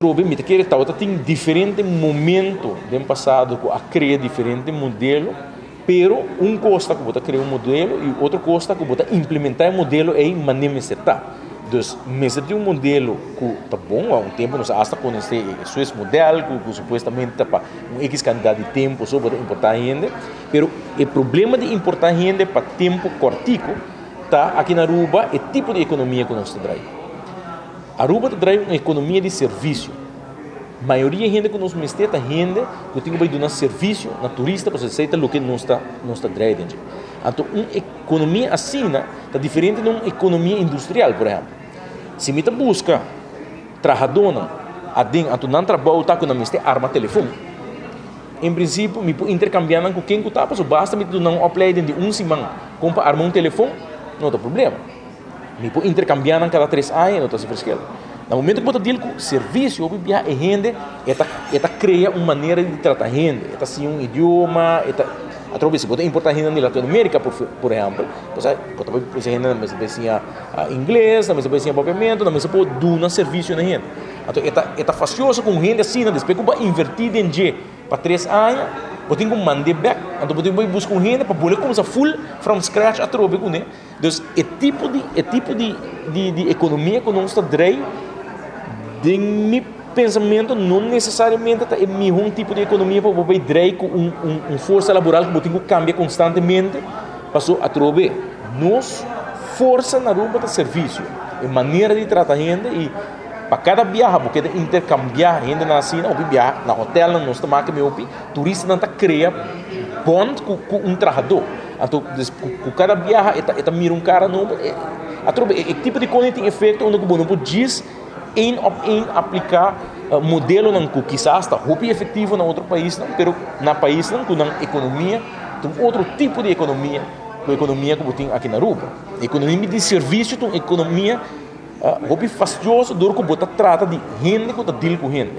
Problema é que tem diferente momento do passado a criar diferente modelo, pero custa que você criar modelo e outro custa que você implementar o modelo em maneira certa. Então, mesmo de modelo que está bom, há tempo nós hasta conhecer esse modelo que supostamente está para X quantidade de tempo só para importar gente, pero o problema de importar gente para tempo curtico está aqui na Aruba o tipo de economia que nós temos. Aruba traz uma economia de serviço. A maioria da gente que nos mesteta gente que tem que dar serviço na turista para aceitar o que não está trazendo. Então, uma economia assim está diferente de uma economia industrial, por exemplo. Se me busca trabalhador, então não trabalho tá com na meste arma telefone. Em princípio, me intercambiar com quem que está, basta me não apply de semana, compra arma telefone, não tem problema. Me pode intercambiar cada 3 anos, não está se fresquelo. No momento que você deal com serviço, o que é gente, ela cria uma maneira de tratar gente, ela tem um idioma, através se você importar gente na Latinoamérica, por exemplo, você pode pensar gente na mesa pensa inglês, na mesa pensa pagamento, na mesa pode dar serviço na gente. Então, ela faciosa com gente assim, depois que você invertir em G para 3 anos, você tem que mandar back, então você tem que buscar gente para poder começar full from scratch através com ele. Então, o tipo de economia que nós estamos de meu pensamento, não necessariamente é o mesmo tipo de economia para você trazer com uma força laboral que você tem que cambiar constantemente para através. Nós, força na Aruba de serviço, a maneira de tratar gente e para cada viagem, porque intercambiar gente na China, ou viajar na hotel, nós estamos aqui, turista não está criando bond com trabalhador. Então, com cada viagem, está mira cara novo. O tipo de coisa tem efeito onde você não diz em aplicar modelo que quizás está muito efetivo em outro país, não, pero na país não, com a economia, tem outro tipo de economia, a economia que tem aqui na Aruba. A economia de serviço, tem economia muito fastidiosa, do que você trata de gente que está deal com gente.